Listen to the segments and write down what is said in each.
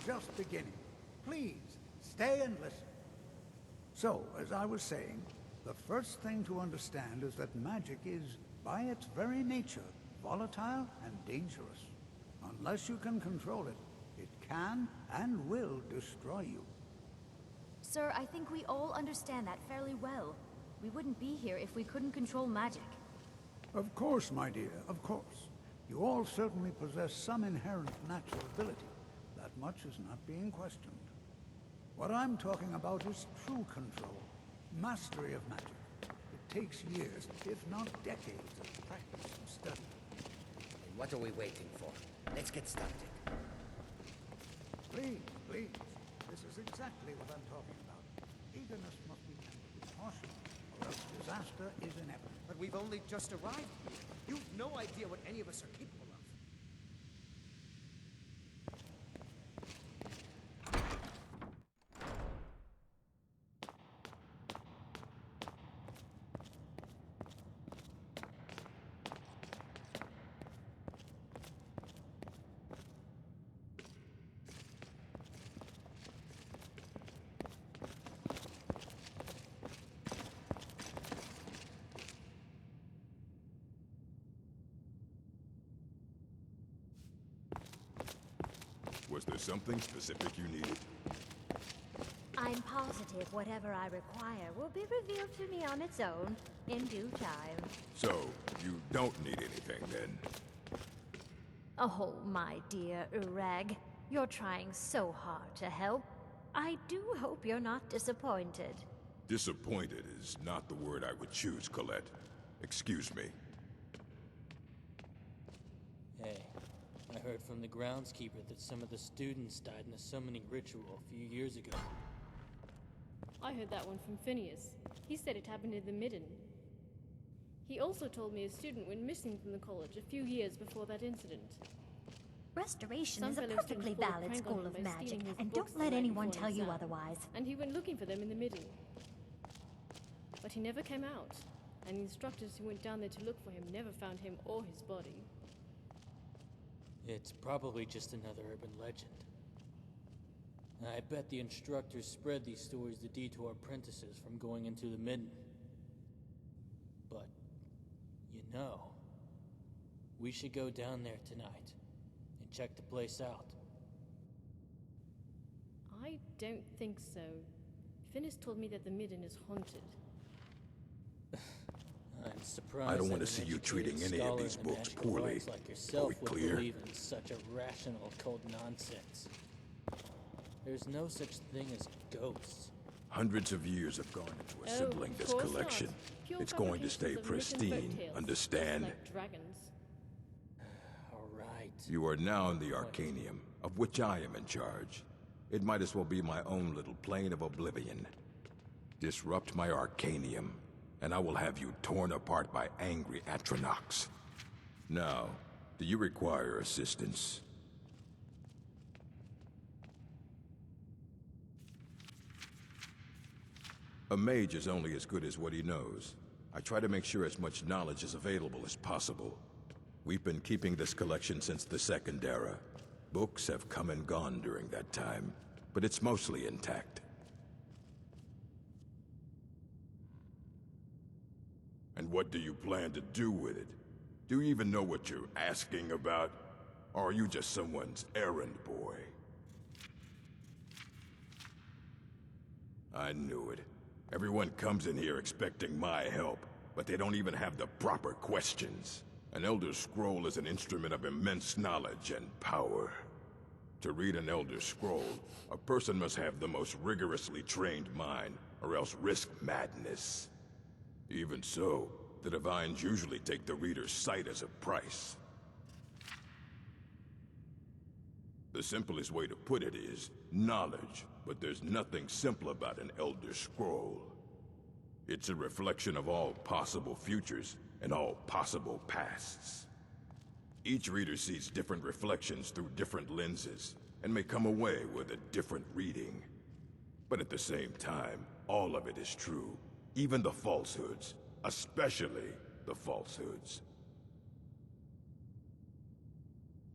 just beginning. Please, stay and listen. So, as I was saying, the first thing to understand is that magic is, by its very nature, volatile and dangerous. Unless you can control it, it can and will destroy you. Sir, I think we all understand that fairly well. We wouldn't be here if we couldn't control magic. Of course, my dear, of course. You all certainly possess some inherent natural ability. That much is not being questioned. What I'm talking about is true control, mastery of magic. It takes years, if not decades, of practice and study. And what are we waiting for? Let's get started. Please, please. This is exactly what I'm talking about. Eagerness must be tempered with caution, or else disaster is inevitable. But we've only just arrived. You've no idea what any of us are capable of. Was there something specific you needed? I'm positive whatever I require will be revealed to me on its own, in due time. So, you don't need anything then? Oh, my dear Urag, you're trying so hard to help. I do hope you're not disappointed. Disappointed is not the word I would choose, Colette. Excuse me. Hey, I heard from the groundskeeper that some of the students died in a summoning ritual a few years ago. I heard that one from Phineas. He said it happened in the Midden. He also told me a student went missing from the college a few years before that incident. Restoration Some is a fellow perfectly student pulled a valid prank on school him of by magic, stealing his and books don't the let night anyone before tell an you exam. otherwise. And he went looking for them in the Midden. But he never came out, and the instructors who went down there to look for him never found him or his body. It's probably just another urban legend. I bet the instructors spread these stories to detour apprentices from going into the Midden. But, you know, we should go down there tonight and check the place out. I don't think so. Phineas told me that the Midden is haunted. I'm surprised. I don't want to that see an you treating educated any of scholar these in books magical poorly. arts like yourself Are we would clear? believe in such a rational occult nonsense. There's no such thing as ghosts. Hundreds of years have gone into assembling of this course collection. not. Pure It's going to stay fabrications of myth and pristine, folktales, understand? just like dragons. All right. You are now in the Arcanium, of which I am in charge. It might as well be my own little plane of oblivion. Disrupt my Arcanium, and I will have you torn apart by angry Atronachs. Now, do you require assistance? A mage is only as good as what he knows. I try to make sure as much knowledge is available as possible. We've been keeping this collection since the Second Era. Books have come and gone during that time, but it's mostly intact. And what do you plan to do with it? Do you even know what you're asking about? Or are you just someone's errand boy? I knew it. Everyone comes in here expecting my help, but they don't even have the proper questions. An Elder Scroll is an instrument of immense knowledge and power. To read an Elder Scroll, a person must have the most rigorously trained mind, or else risk madness. Even so, the Divines usually take the reader's sight as a price. The simplest way to put it is knowledge, but there's nothing simple about an Elder Scroll. It's a reflection of all possible futures and all possible pasts. Each reader sees different reflections through different lenses and may come away with a different reading. But at the same time, all of it is true, even the falsehoods, especially the falsehoods.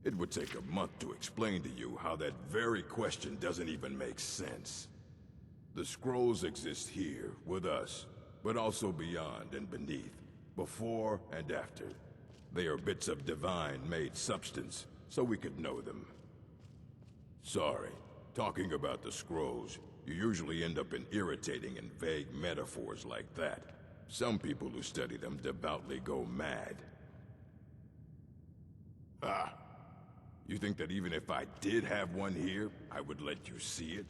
It would take a month to explain to you how that very question doesn't even make sense. The scrolls exist here, with us, but also beyond and beneath, before and after. They are bits of divine-made substance, so we could know them. Sorry, talking about the scrolls, you usually end up in irritating and vague metaphors like that. Some people who study them devoutly go mad. Ah, you think that even if I did have one here, I would let you see it?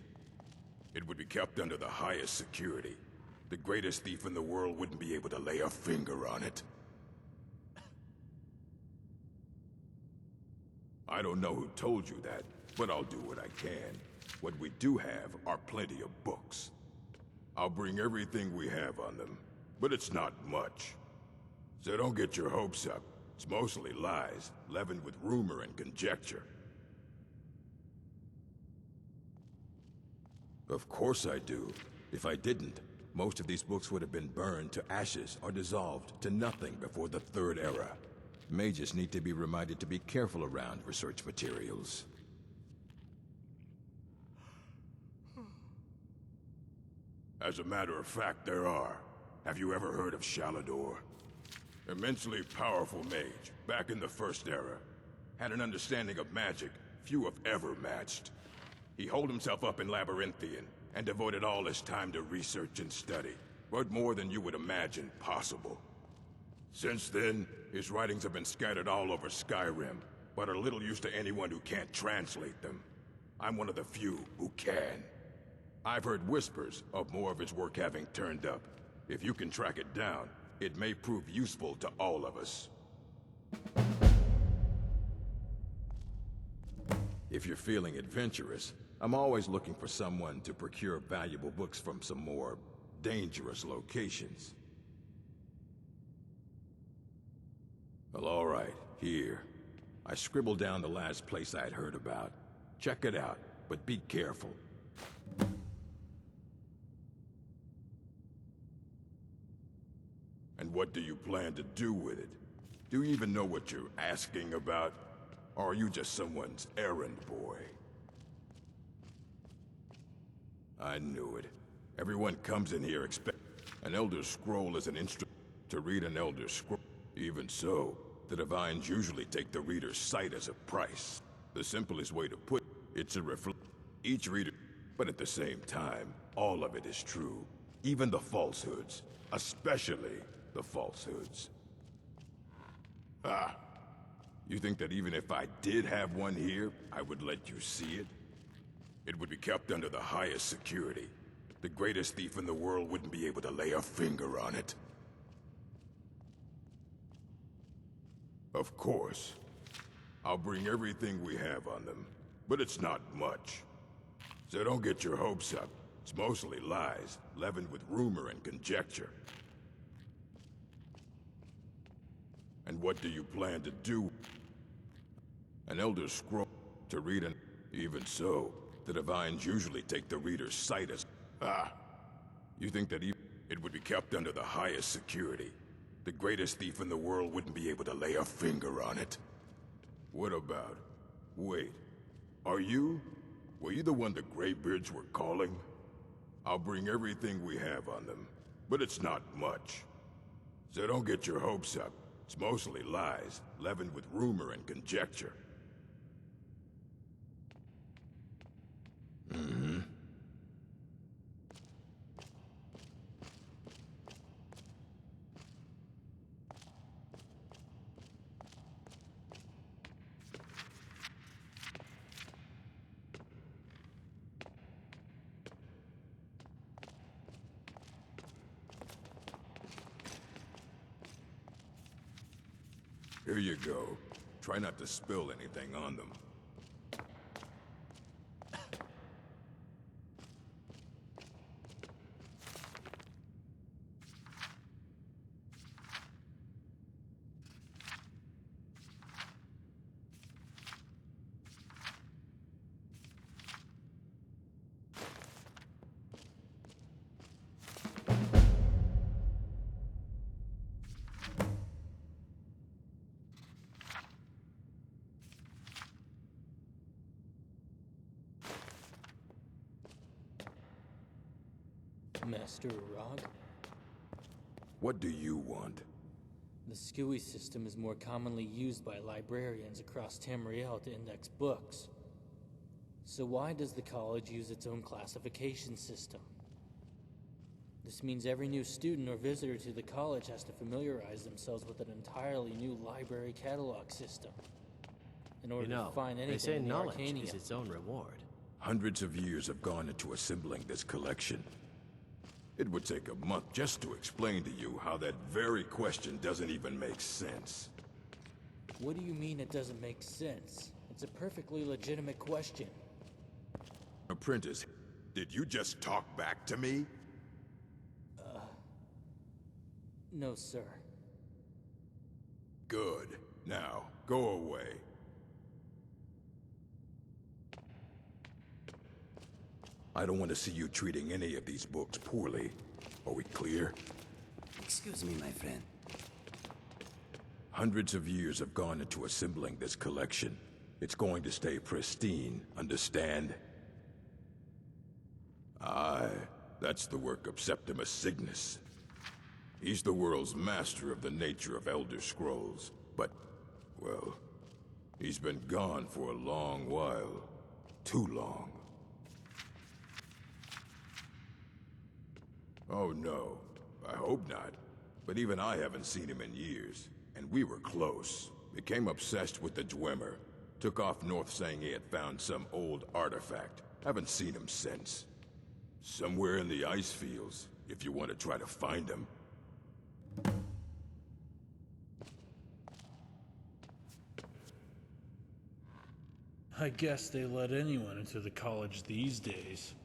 It would be kept under the highest security. The greatest thief in the world wouldn't be able to lay a finger on it. I don't know who told you that, but I'll do what I can. What we do have are plenty of books. I'll bring everything we have on them, but it's not much. So don't get your hopes up. It's mostly lies, leavened with rumor and conjecture. Of course I do. If I didn't, most of these books would have been burned to ashes or dissolved to nothing before the Third Era. Mages need to be reminded to be careful around research materials. As a matter of fact, there are. Have you ever heard of Shalador? Immensely powerful mage, back in the First Era. Had an understanding of magic few have ever matched. He holed himself up in Labyrinthian, and devoted all his time to research and study, but more than you would imagine possible. Since then, his writings have been scattered all over Skyrim, but are little use to anyone who can't translate them. I'm one of the few who can. I've heard whispers of more of his work having turned up. If you can track it down, it may prove useful to all of us. If you're feeling adventurous, I'm always looking for someone to procure valuable books from some more dangerous locations. Well, all right, here. I scribbled down the last place I'd heard about. Check it out, but be careful. And what do you plan to do with it? Do you even know what you're asking about? Or are you just someone's errand boy? I knew it. Everyone comes in here expect an Elder Scroll is an instrument to read an Elder Scroll. Even so, the Divines usually take the reader's sight as a price. The simplest way to put it's a each reader, but at the same time, all of it is true. Even the falsehoods, especially the falsehoods. Ah, you think that even if I did have one here, I would let you see it? It would be kept under the highest security. The greatest thief in the world wouldn't be able to lay a finger on it. Of course. I'll bring everything we have on them, but it's not much. So don't get your hopes up. It's mostly lies, leavened with rumor and conjecture. And what do you plan to do? An Elder Scroll to read an... Even so, the Divines usually take the reader's sight as... Ah, you think that it would be kept under the highest security. The greatest thief in the world wouldn't be able to lay a finger on it. What about... Wait, are you... Were you the one the Greybeards were calling? I'll bring everything we have on them, but it's not much. So don't get your hopes up. It's mostly lies, leavened with rumor and conjecture. Mm-hmm. Here you go. Try not to spill anything on them. Master Urag. What do you want? The SKYRIM system is more commonly used by librarians across Tamriel to index books. So why does the college use its own classification system? This means every new student or visitor to the college has to familiarize themselves with an entirely new library catalog system in order to find anything they say in the knowledge Arcania. is its own reward. Hundreds of years have gone into assembling this collection. It would take a month just to explain to you how that very question doesn't even make sense. What do you mean it doesn't make sense? It's a perfectly legitimate question. Apprentice, did you just talk back to me? No, sir. Good. Now, go away. I don't want to see you treating any of these books poorly. Are we clear? Excuse me, my friend. Hundreds of years have gone into assembling this collection. It's going to stay pristine, understand? Aye, that's the work of Septimus Cygnus. He's the world's master of the nature of Elder Scrolls, but, well, he's been gone for a long while. Too long. Oh no, I hope not. But even I haven't seen him in years, and we were close. Became obsessed with the Dwemer. Took off north saying he had found some old artifact. Haven't seen him since. Somewhere in the ice fields, if you want to try to find him. I guess they let anyone into the college these days.